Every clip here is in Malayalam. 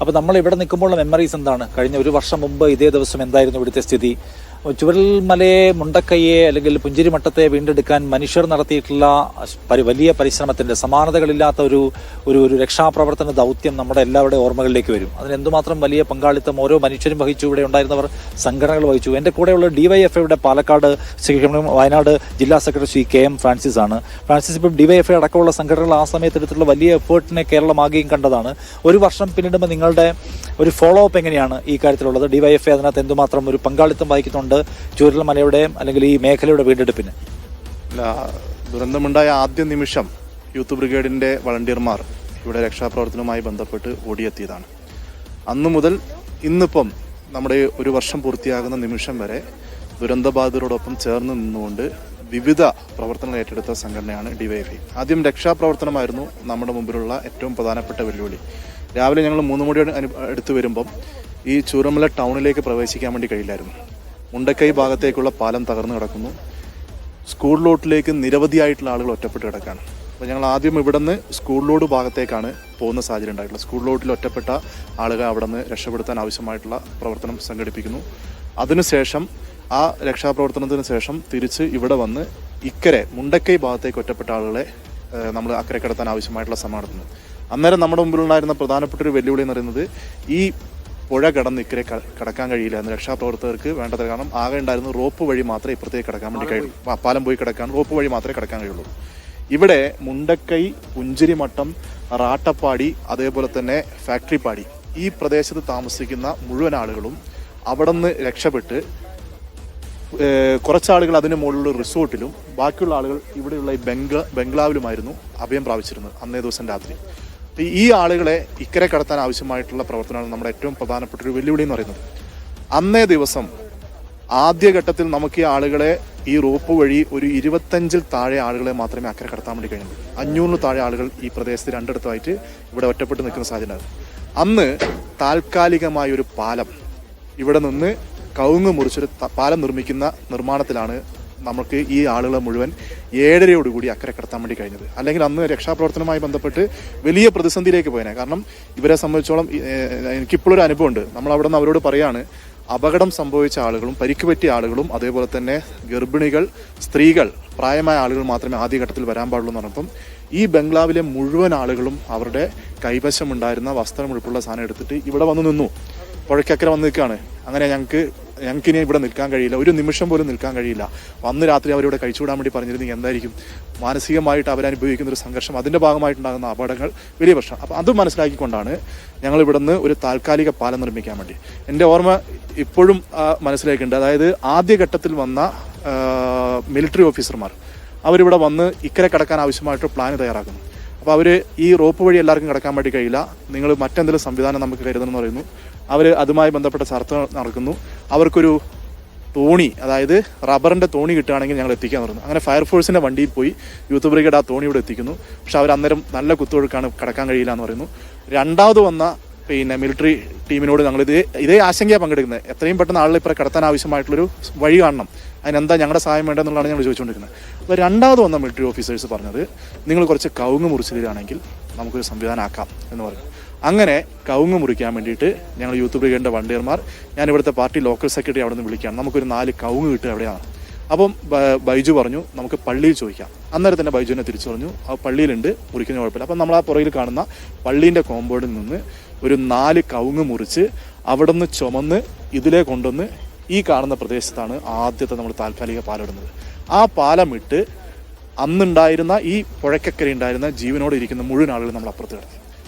അപ്പോൾ നമ്മൾ ഇവിടെ നിൽക്കുമ്പോൾ മെമ്മറീസ് എന്താണ്? കഴിഞ്ഞ ഒരു വർഷം മുമ്പ് ഇതേ ദിവസം എന്തായിരുന്നു ഇവിടുത്തെ സ്ഥിതി? ചുവരൽമലയെ, മുണ്ടക്കൈയെ അല്ലെങ്കിൽ പുഞ്ചിരിമട്ടത്തെ വീണ്ടെടുക്കാൻ മനുഷ്യർ നടത്തിയിട്ടുള്ള വലിയ പരിശ്രമത്തിന്റെ സമാനതകളില്ലാത്ത ഒരു ഒരു ഒരു രക്ഷാപ്രവർത്തന ദൗത്യം നമ്മുടെ എല്ലാവരുടെയും ഓർമ്മകളിലേക്ക് വരും. അതിന് എന്തുമാത്രം വലിയ പങ്കാളിത്തം ഓരോ മനുഷ്യരും വഹിച്ചു. ഇവിടെ ഉണ്ടായിരുന്നവർ സംഘടനകൾ വഹിച്ചു. എൻ്റെ കൂടെയുള്ള DYFIയുടെ പാലക്കാട്, വയനാട് ജില്ലാ സെക്രട്ടറി ശ്രീ KM ഫ്രാൻസിസ് ആണ്. ഫ്രാൻസിസ് ഇപ്പോൾ DYFI അടക്കമുള്ള സംഘടനകൾ ആ സമയത്ത് എടുത്തുള്ള വലിയ എഫേർട്ടിനെ കേരളം ആകെയും കണ്ടതാണ്. ഒരു വർഷം പിന്നിടുമ്പോൾ നിങ്ങളുടെ ഒരു ഫോളോ അപ്പ് എങ്ങനെയാണ് ഈ കാര്യത്തിലുള്ളത്? DYFI അതിനകത്ത് എന്തുമാത്രം ഒരു പങ്കാളിത്തം വഹിക്കുന്നുണ്ട് ചൂരൽമലയുടെ അല്ലെങ്കിൽ ഈ മേഖലയുടെ വീണ്ടെടുപ്പിന്? ദുരന്തമുണ്ടായ ആദ്യ നിമിഷം യൂത്ത് ബ്രിഗേഡിന്റെ വളണ്ടിയർമാർ ഇവിടെ രക്ഷാപ്രവർത്തനവുമായി ബന്ധപ്പെട്ട് ഓടിയെത്തിയതാണ്. അന്നു മുതൽ ഇന്നിപ്പം നമ്മുടെ ഒരു വർഷം പൂർത്തിയാകുന്ന നിമിഷം വരെ ദുരന്തബാധിതരോടൊപ്പം ചേർന്ന് നിന്നുകൊണ്ട് വിവിധ പ്രവർത്തനങ്ങൾ ഏറ്റെടുത്ത സംഘടനയാണ് DYFI. ആദ്യം രക്ഷാപ്രവർത്തനമായിരുന്നു നമ്മുടെ മുമ്പിലുള്ള ഏറ്റവും പ്രധാനപ്പെട്ട വെല്ലുവിളി. രാവിലെ ഞങ്ങൾ 3 മണി അടുത്ത് വരുമ്പം ഈ ചൂരൽമല ടൗണിലേക്ക് പ്രവേശിക്കാൻ വേണ്ടി കഴിയില്ലായിരുന്നു. മുണ്ടക്കൈ ഭാഗത്തേക്കുള്ള പാലം തകർന്നു കിടക്കുന്നു. സ്കൂൾ ലോട്ടിലേക്ക് നിരവധിയായിട്ടുള്ള ആളുകൾ ഒറ്റപ്പെട്ട് കിടക്കുകയാണ്. അപ്പോൾ ഞങ്ങൾ ആദ്യം ഇവിടെ നിന്ന് സ്കൂൾ ലോഡ് ഭാഗത്തേക്കാണ് പോകുന്ന സാഹചര്യം ഉണ്ടായിട്ടുള്ളത്. സ്കൂൾ ലോട്ടിൽ ഒറ്റപ്പെട്ട ആളുകൾ അവിടെ നിന്ന് രക്ഷപ്പെടുത്താൻ ആവശ്യമായിട്ടുള്ള പ്രവർത്തനം സംഘടിപ്പിക്കുന്നു. അതിനുശേഷം ആ രക്ഷാപ്രവർത്തനത്തിന് ശേഷം തിരിച്ച് ഇവിടെ വന്ന് ഇക്കരെ മുണ്ടക്കൈ ഭാഗത്തേക്ക് ഒറ്റപ്പെട്ട ആളുകളെ നമ്മൾ അക്കരെ കിടത്താൻ ആവശ്യമായിട്ടുള്ള ശ്രമം നടത്തുന്നു. അന്നേരം നമ്മുടെ മുമ്പിലുണ്ടായിരുന്ന പ്രധാനപ്പെട്ട ഒരു വെല്ലുവിളി എന്ന് പറയുന്നത് ഈ പുഴ കടന്ന് ഇക്കരെ കടക്കാൻ കഴിയില്ല എന്ന് രക്ഷാപ്രവർത്തകർക്ക് വേണ്ടത്. കാരണം ആകെ ഉണ്ടായിരുന്ന റോപ്പ് വഴി മാത്രമേ ഇപ്പുറത്തേക്ക് കടക്കാൻ വേണ്ടി കഴിയൂ. പാലം പോയി കിടക്കാൻ റോപ്പ് വഴി മാത്രമേ കടക്കാൻ കഴിയുള്ളൂ. ഇവിടെ മുണ്ടക്കൈ, പുഞ്ചിരിമട്ടം, റാട്ടപ്പാടി, അതേപോലെ തന്നെ ഫാക്ടറിപ്പാടി, ഈ പ്രദേശത്ത് താമസിക്കുന്ന മുഴുവൻ ആളുകളും അവിടെ നിന്ന് രക്ഷപ്പെട്ട് കുറച്ചാളുകൾ അതിന് മുകളിലുള്ള റിസോർട്ടിലും ബാക്കിയുള്ള ആളുകൾ ഇവിടെയുള്ള ഈ ബംഗ്ലാവിലുമായിരുന്നു അഭയം പ്രാപിച്ചിരുന്നത് അന്നേ ദിവസം രാത്രി. ഈ ആളുകളെ ഇക്കരെ കടത്താൻ ആവശ്യമായിട്ടുള്ള പ്രവർത്തനമാണ് നമ്മുടെ ഏറ്റവും പ്രധാനപ്പെട്ട ഒരു വെല്ലുവിളി എന്ന് പറയുന്നത്. അന്നേ ദിവസം ആദ്യഘട്ടത്തിൽ നമുക്ക് ഈ ആളുകളെ ഈ റോപ്പ് വഴി ഒരു 25-ൽ താഴെ ആളുകളെ മാത്രമേ അക്കരെ കടത്താൻ വേണ്ടി കഴിയുള്ളൂ. 500-ൽ താഴെ ആളുകൾ ഈ പ്രദേശത്ത് രണ്ടിടത്തുമായിട്ട് ഇവിടെ ഒറ്റപ്പെട്ട് നിൽക്കുന്ന സാഹചര്യം. അന്ന് താൽക്കാലികമായ ഒരു പാലം ഇവിടെ നിന്ന് കവുങ്ങ് മുറിച്ചൊരു പാലം നിർമ്മാണത്തിലാണ് നമുക്ക് ഈ ആളുകളെ മുഴുവൻ 7:30 അക്കരെ കടത്താൻ വേണ്ടി കഴിഞ്ഞത്. അല്ലെങ്കിൽ അന്ന് രക്ഷാപ്രവർത്തനവുമായി ബന്ധപ്പെട്ട് വലിയ പ്രതിസന്ധിയിലേക്ക് പോയനെ. കാരണം ഇവരെ സംബന്ധിച്ചോളം എനിക്കിപ്പോഴൊരു അനുഭവമുണ്ട്. നമ്മൾ അവിടെ നിന്ന് അവരോട് പറയാണ്, അപകടം സംഭവിച്ച ആളുകളും പരിക്ക് പറ്റിയ ആളുകളും അതേപോലെ തന്നെ ഗർഭിണികൾ, സ്ത്രീകൾ, പ്രായമായ ആളുകൾ മാത്രമേ ആദ്യഘട്ടത്തിൽ വരാൻ പാടുള്ളൂ എന്ന് പറഞ്ഞപ്പം ഈ ബംഗ്ലാവിലെ മുഴുവൻ ആളുകളും അവരുടെ കൈവശമുണ്ടായിരുന്ന വസ്ത്രം ഉൾപ്പെടെ സാധനം എടുത്തിട്ട് ഇവിടെ വന്ന് നിന്നു. പുഴയ്ക്കക്കരെ വന്ന് നിൽക്കുകയാണ്. അങ്ങനെ ഞങ്ങൾക്കിനി ഇവിടെ നിൽക്കാൻ കഴിയില്ല, ഒരു നിമിഷം പോലും നിൽക്കാൻ കഴിയില്ല. അന്ന് രാത്രി അവരിവിടെ കഴിച്ചുവിടാൻ വേണ്ടി പറഞ്ഞിരുന്നെങ്കിൽ എന്തായിരിക്കും മാനസികമായിട്ട് അവരനുഭവിക്കുന്ന ഒരു സംഘർഷം, അതിൻ്റെ ഭാഗമായിട്ടുണ്ടാകുന്ന അപകടങ്ങൾ വലിയ പ്രശ്നം. അപ്പം അത് മനസ്സിലാക്കിക്കൊണ്ടാണ് ഞങ്ങൾ ഇവിടെ നിന്ന് ഒരു താൽക്കാലിക പാലം നിർമ്മിക്കാൻ വേണ്ടി. എൻ്റെ ഓർമ്മ ഇപ്പോഴും മനസ്സിലാക്കുന്നുണ്ട്. അതായത് ആദ്യഘട്ടത്തിൽ വന്ന മിലിറ്ററി ഓഫീസർമാർ അവരിവിടെ വന്ന് ഇക്കരെ കടക്കാൻ ആവശ്യമായിട്ട് പ്ലാൻ തയ്യാറാക്കുന്നു. അപ്പോൾ അവർ ഈ റോപ്പ് വഴി എല്ലാവർക്കും കിടക്കാൻ വേണ്ടി കഴിയില്ല, നിങ്ങൾ മറ്റെന്തെങ്കിലും സംവിധാനം നമുക്ക് കരുതണമെന്ന് പറയുന്നു. അവർ അതുമായി ബന്ധപ്പെട്ട ചർച്ച നടക്കുന്നു. അവർക്കൊരു തോണി, അതായത് റബ്ബറിൻ്റെ തോണി കിട്ടുകയാണെങ്കിൽ ഞങ്ങൾ എത്തിക്കാൻ പറഞ്ഞു. അങ്ങനെ ഫയർഫോഴ്സിൻ്റെ വണ്ടിയിൽ പോയി യൂത്ത് ബ്രിഗേഡ് ആ തോണി ഇവിടെ എത്തിക്കുന്നു. പക്ഷെ അവർ അന്നേരം നല്ല കുത്തൊഴുക്കാണ്, കടക്കാൻ കഴിയില്ല എന്ന് പറയുന്നു. രണ്ടാമത് വന്ന മിലിറ്ററി ടീമിനോട് ഞങ്ങൾ ഇതേ ആശങ്കയാണ് പങ്കെടുക്കുന്നത്. എത്രയും പെട്ടെന്ന് ആളുകൾ ഇപ്പോൾ കടത്താൻ ആവശ്യമായിട്ടുള്ളൊരു വഴി കാണണം, അതിനെന്താ ഞങ്ങളുടെ സഹായം വേണ്ടെന്നുള്ളതാണ് ഞങ്ങൾ ചോദിച്ചുകൊണ്ടിരിക്കുന്നത്. അപ്പോൾ രണ്ടാമത് വന്ന മിലിറ്ററി ഓഫീസേഴ്സ് പറഞ്ഞത്, നിങ്ങൾ കുറച്ച് കവുങ്ങ് മുറിച്ചിലാണെങ്കിൽ നമുക്കൊരു സംവിധാനം ആക്കാം എന്ന് പറഞ്ഞു. അങ്ങനെ കവുങ്ങ് മുറിക്കാൻ വേണ്ടിയിട്ട് ഞങ്ങൾ യൂത്ത് ബ്രിഗേഡിൻ്റെ വളണ്ടിയർമാർ, ഞാൻ ഇവിടുത്തെ പാർട്ടി ലോക്കൽ സെക്രട്ടറി അവിടെ നിന്ന് വിളിക്കുകയാണ്, നമുക്കൊരു 4 കവുങ്ങ് കിട്ടുക എവിടെയാണ്. അപ്പം ബൈജു പറഞ്ഞു നമുക്ക് പള്ളിയിൽ ചോദിക്കാം. അന്നേരം തന്നെ ബൈജുവിനെ തിരിച്ചു പറഞ്ഞു, ആ പള്ളിയിലുണ്ട്, മുറിക്കുന്ന കുഴപ്പമില്ല. അപ്പം നമ്മൾ ആ പുറകിൽ കാണുന്ന പള്ളീൻ്റെ കോമ്പൗണ്ടിൽ നിന്ന് ഒരു 4 കവുങ്ങ് മുറിച്ച് അവിടെ നിന്ന് ചുമന്ന് ഇതിലേ കൊണ്ടുവന്ന് ഈ കാണുന്ന പ്രദേശത്താണ് ആദ്യത്തെ നമ്മൾ താൽക്കാലിക പാലം ഇടുന്നത്. ആ പാലം ഇട്ട് അന്നുണ്ടായിരുന്ന ഈ പുഴയ്ക്കക്കരെ ഉണ്ടായിരുന്ന ജീവനോടെ ഇരിക്കുന്ന മുഴുവൻ ആളുകൾ നമ്മൾ അപ്പുറത്ത് കിടന്നു.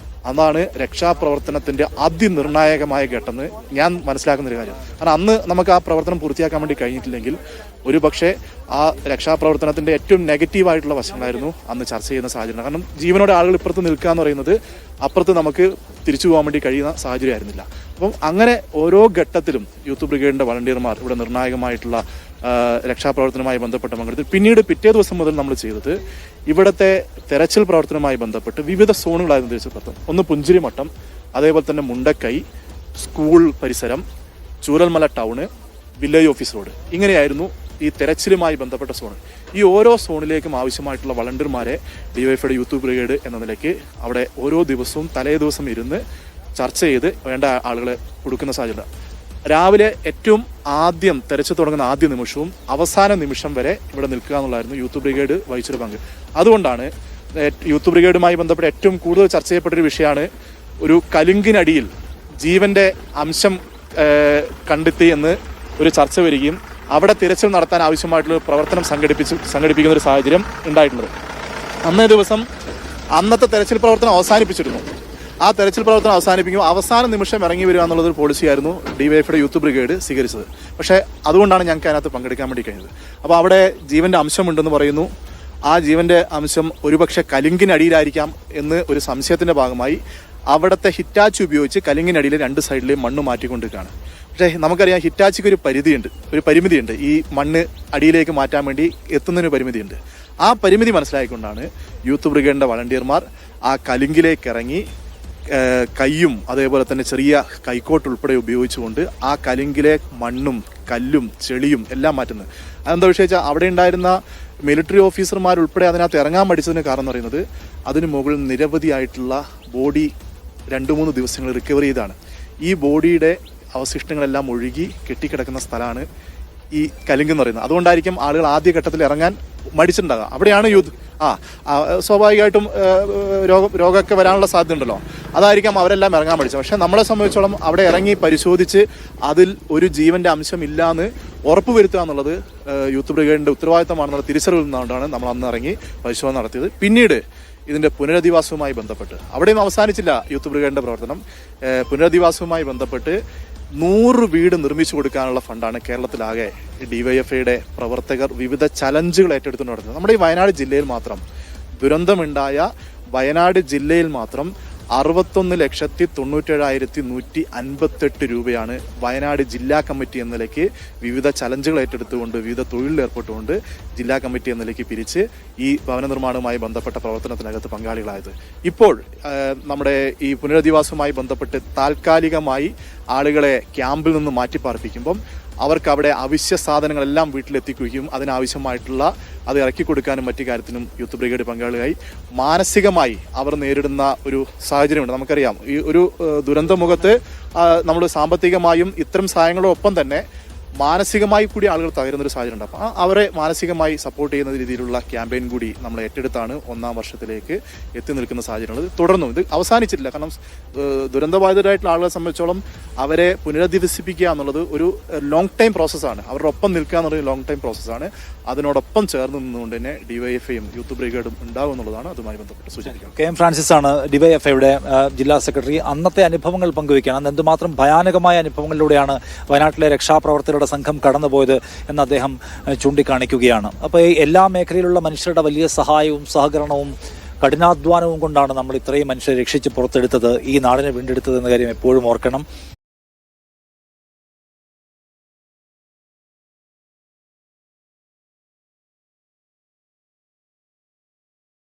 അതാണ് രക്ഷാപ്രവർത്തനത്തിൻ്റെ അതിനിർണായകമായ ഘട്ടമെന്ന് ഞാൻ മനസ്സിലാക്കുന്ന ഒരു കാര്യം. കാരണം അന്ന് നമുക്ക് ആ പ്രവർത്തനം പൂർത്തിയാക്കാൻ വേണ്ടി കഴിഞ്ഞിട്ടില്ലെങ്കിൽ ഒരു പക്ഷേ ആ രക്ഷാപ്രവർത്തനത്തിൻ്റെ ഏറ്റവും നെഗറ്റീവായിട്ടുള്ള വശങ്ങളായിരുന്നു അന്ന് ചർച്ച ചെയ്യുന്ന സാഹചര്യം. കാരണം ജീവനോടെ ആളുകൾ ഇപ്പുറത്ത് നിൽക്കുക എന്ന് പറയുന്നത് അപ്പുറത്ത് നമുക്ക് തിരിച്ചു പോകാൻ വേണ്ടി കഴിയുന്ന സാഹചര്യമായിരുന്നില്ല. അപ്പം അങ്ങനെ ഓരോ ഘട്ടത്തിലും യൂത്ത് ബ്രിഗേഡിൻ്റെ വളണ്ടിയർമാർ ഇവിടെ നിർണായകമായിട്ടുള്ള രക്ഷാപ്രവർത്തനവുമായി ബന്ധപ്പെട്ട് പങ്കെടുത്ത് പിന്നീട് പിറ്റേ ദിവസം മുതൽ നമ്മൾ ചെയ്തത് ഇവിടുത്തെ തെരച്ചിൽ പ്രവർത്തനവുമായി ബന്ധപ്പെട്ട് വിവിധ സോണുകളായിരുന്നു തിരിച്ചപ്പെടുത്തും. ഒന്ന് പുഞ്ചിരിമട്ടം, അതേപോലെ തന്നെ മുണ്ടക്കൈ, സ്കൂൾ പരിസരം, Chooralmala town, village office road, ഇങ്ങനെയായിരുന്നു ഈ തെരച്ചിലുമായി ബന്ധപ്പെട്ട സോൺ. ഈ ഓരോ സോണിലേക്കും ആവശ്യമായിട്ടുള്ള വളണ്ടിയർമാരെ DYFIയുടെ യൂത്ത് ബ്രിഗേഡ് എന്ന നിലയ്ക്ക് അവിടെ ഓരോ ദിവസവും തലേ ദിവസം ഇരുന്ന് ചർച്ച ചെയ്ത് വേണ്ട ആളുകളെ കൊടുക്കുന്ന സാഹചര്യം. രാവിലെ ഏറ്റവും ആദ്യം തെരച്ചിൽ തുടങ്ങുന്ന ആദ്യ നിമിഷവും അവസാന നിമിഷം വരെ ഇവിടെ നിൽക്കുക എന്നുള്ളതായിരുന്നു യൂത്ത് ബ്രിഗേഡ് വഹിച്ചൊരു പങ്ക്. അതുകൊണ്ടാണ് യൂത്ത് ബ്രിഗേഡുമായി ബന്ധപ്പെട്ട് ഏറ്റവും കൂടുതൽ ചർച്ച ചെയ്യപ്പെട്ടൊരു വിഷയമാണ് ഒരു കലുങ്കിനടിയിൽ ജീവന്റെ അംശം കണ്ടെത്തി എന്ന് ഒരു ചർച്ച വരികയും അവിടെ തിരച്ചിൽ നടത്താൻ ആവശ്യമായിട്ടുള്ള പ്രവർത്തനം സംഘടിപ്പിക്കുന്ന ഒരു സാഹചര്യം ഉണ്ടായിട്ടുള്ളത്. അന്നേ ദിവസം അന്നത്തെ തെരച്ചിൽ പ്രവർത്തനം അവസാനിപ്പിച്ചിരുന്നു. ആ തെരച്ചിൽ പ്രവർത്തനം അവസാനിപ്പിക്കുമ്പോൾ അവസാന നിമിഷം ഇറങ്ങി വരിക എന്നുള്ളൊരു പോളിസിയായിരുന്നു ഡിവൈഎഫ്ഐയുടെ യൂത്ത് ബ്രിഗേഡ് സ്വീകരിച്ചത്. പക്ഷേ അതുകൊണ്ടാണ് ഞങ്ങൾക്ക് അതിനകത്ത് പങ്കെടുക്കാൻ വേണ്ടി കഴിഞ്ഞത്. അപ്പോൾ അവിടെ ജീവന്റെ അംശമുണ്ടെന്ന് പറയുന്നു. ആ ജീവന്റെ അംശം ഒരുപക്ഷെ കലുങ്കിനടിയിലായിരിക്കാം എന്ന് ഒരു സംശയത്തിന്റെ ഭാഗമായി അവിടുത്തെ ഹിറ്റാച്ചി ഉപയോഗിച്ച് കലുങ്കിനടിയിൽ രണ്ട് സൈഡിലെയും മണ്ണ് മാറ്റിക്കൊണ്ടിരിക്കുകയാണ്. പക്ഷേ നമുക്കറിയാം ഹിറ്റാച്ചിക്ക് ഒരു പരിമിതിയുണ്ട്. ഈ മണ്ണ് അടിയിലേക്ക് മാറ്റാൻ വേണ്ടി എത്തുന്നതിന് പരിമിതിയുണ്ട്. ആ പരിമിതി മനസ്സിലാക്കിക്കൊണ്ടാണ് യൂത്ത് ബ്രിഗേഡിന്റെ വളണ്ടിയർമാർ ആ കലുങ്കിലേക്ക് ഇറങ്ങി കയ്യും അതേപോലെ തന്നെ ചെറിയ കൈക്കോട്ട് ഉൾപ്പെടെ ഉപയോഗിച്ചുകൊണ്ട് ആ കലുങ്കിലെ മണ്ണും കല്ലും ചെളിയും എല്ലാം മാറ്റുന്നത്. അതെന്താ വിഷയിച്ചാൽ അവിടെ ഉണ്ടായിരുന്ന മിലിറ്ററി ഓഫീസർമാരുൾപ്പെടെ അതിനകത്ത് ഇറങ്ങാൻ പഠിച്ചതിന് കാരണം എന്ന് പറയുന്നത് അതിന് മുകളിൽ നിരവധിയായിട്ടുള്ള ബോഡി 2-3 ദിവസങ്ങൾ റിക്കവർ ചെയ്താണ്. ഈ ബോഡിയുടെ അവശിഷ്ടങ്ങളെല്ലാം ഒഴുകി കെട്ടിക്കിടക്കുന്ന സ്ഥലമാണ് ഈ കലുങ്ക് എന്ന് പറയുന്നത്. അതുകൊണ്ടായിരിക്കും ആളുകൾ ആദ്യഘട്ടത്തിൽ ഇറങ്ങാൻ മടിച്ചിട്ടുണ്ടാകുക. അവിടെയാണ് സ്വാഭാവികമായിട്ടും രോഗമൊക്കെ വരാനുള്ള സാധ്യത ഉണ്ടല്ലോ. അതായിരിക്കാം അവരെല്ലാം ഇറങ്ങാൻ പഠിച്ചത്. പക്ഷെ നമ്മളെ സംബന്ധിച്ചോളം അവിടെ ഇറങ്ങി പരിശോധിച്ച് അതിൽ ഒരു ജീവന്റെ അംശം ഇല്ലാന്ന് ഉറപ്പുവരുത്തുക എന്നുള്ളത് യൂത്ത് ബ്രിഗേഡിന്റെ ഉത്തരവാദിത്തമാണെന്നുള്ള തിരിച്ചറിവിൽ നിന്നുകൊണ്ടാണ് നമ്മൾ അന്ന് ഇറങ്ങി പരിശോധന നടത്തിയത്. പിന്നീട് ഇതിന്റെ പുനരധിവാസവുമായി ബന്ധപ്പെട്ട് അവിടെയും അവസാനിച്ചില്ല യൂത്ത് ബ്രിഗേഡിന്റെ പ്രവർത്തനം. പുനരധിവാസവുമായി ബന്ധപ്പെട്ട് 100 വീട് നിർമ്മിച്ചു കൊടുക്കാനുള്ള ഫണ്ടാണ് കേരളത്തിലാകെ ഡിവൈഎഫ്ഐയുടെ പ്രവർത്തകർ വിവിധ ചലഞ്ചുകൾ ഏറ്റെടുത്തുകൊണ്ട് നടത്തുന്നത്. നമ്മുടെ ഈ വയനാട് ജില്ലയിൽ മാത്രം ദുരന്തമുണ്ടായ വയനാട് ജില്ലയിൽ മാത്രം 61,97,158 രൂപയാണ് വയനാട് ജില്ലാ കമ്മിറ്റി എന്ന നിലയ്ക്ക് വിവിധ ചലഞ്ചുകൾ ഏറ്റെടുത്തുകൊണ്ട് വിവിധ തൊഴിലിലേർപ്പെട്ടുകൊണ്ട് ജില്ലാ കമ്മിറ്റി എന്ന നിലയ്ക്ക് പിരിച്ച് ഈ ഭവന നിർമ്മാണവുമായി ബന്ധപ്പെട്ട പ്രവർത്തനത്തിനകത്ത് പങ്കാളികളായത്. ഇപ്പോൾ നമ്മുടെ ഈ പുനരധിവാസവുമായി ബന്ധപ്പെട്ട് താൽക്കാലികമായി ആളുകളെ ക്യാമ്പിൽ നിന്ന് മാറ്റിപ്പാർപ്പിക്കുമ്പം അവർക്ക് അവിടെ അവശ്യ സാധനങ്ങളെല്ലാം വീട്ടിലെത്തിക്കുകയും അതിനാവശ്യമായിട്ടുള്ള അത് ഇറക്കി കൊടുക്കാനും മറ്റു കാര്യത്തിനും യൂത്ത് ബ്രിഗേഡ് പങ്കാളിയായി. മാനസികമായി അവർ നേരിടുന്ന ഒരു സാഹചര്യമുണ്ട്. നമുക്കറിയാം ഈ ഒരു ദുരന്തമുഖത്ത് നമ്മൾ സാമ്പത്തികമായും ഇത്തരം സഹായങ്ങളോടൊപ്പം തന്നെ മാനസികമായി കൂടി ആളുകൾ തകരുന്നൊരു സാഹചര്യം ഉണ്ട്. അപ്പോൾ അവരെ മാനസികമായി സപ്പോർട്ട് ചെയ്യുന്ന രീതിയിലുള്ള ക്യാമ്പയിൻ കൂടി നമ്മൾ ഏറ്റെടുത്താണ് 1ാം വർഷത്തിലേക്ക് എത്തി നിൽക്കുന്ന സാഹചര്യമുള്ളത്. തുടർന്നും ഇത് അവസാനിച്ചിട്ടില്ല. കാരണം ദുരന്തബാധിതരായിട്ടുള്ള ആളുകളെ സംബന്ധിച്ചോളം അവരെ പുനരധിവസിപ്പിക്കുക എന്നുള്ളത് ഒരു ലോങ് ടൈം പ്രോസസ്സാണ്. അവരുടെ ഒപ്പം നിൽക്കുക എന്നുള്ളത് ലോങ് ടൈം പ്രോസസ്സാണ്. അതിനോടൊപ്പം ചേർന്ന് നിന്നുകൊണ്ട് തന്നെ ഡിവൈഎഫ്ഐയും യൂത്ത് ബ്രിഗേഡും ഉണ്ടാവും എന്നുള്ളതാണ് അതുമായി ബന്ധപ്പെട്ട് സൂചിപ്പിക്കുന്നത്. കെ എം ഫ്രാൻസിസ് ആണ് ഡിവൈഎഫ്ഐയുടെ ജില്ലാ സെക്രട്ടറി. അന്നത്തെ അനുഭവങ്ങൾ പങ്കുവയ്ക്കുകയാണ്. അന്ന് എന്തുമാത്രം ഭയാനകമായ അനുഭവങ്ങളിലൂടെയാണ് വയനാട്ടിലെ രക്ഷാപ്രവർത്തകരുടെ സംഘം കടന്നുപോയത് എന്ന് അദ്ദേഹം ചൂണ്ടിക്കാണിക്കുകയാണ്. അപ്പോൾ എല്ലാ മേഖലയിലുള്ള മനുഷ്യരുടെ വലിയ സഹായവും സഹകരണവും കഠിനാധ്വാനവും കൊണ്ടാണ് നമ്മൾ ഇത്രയും മനുഷ്യരെ രക്ഷിച്ച് പുറത്തെടുത്തത്, ഈ നാടിനെ വീണ്ടെടുത്തത് എന്ന കാര്യം എപ്പോഴും ഓർക്കണം.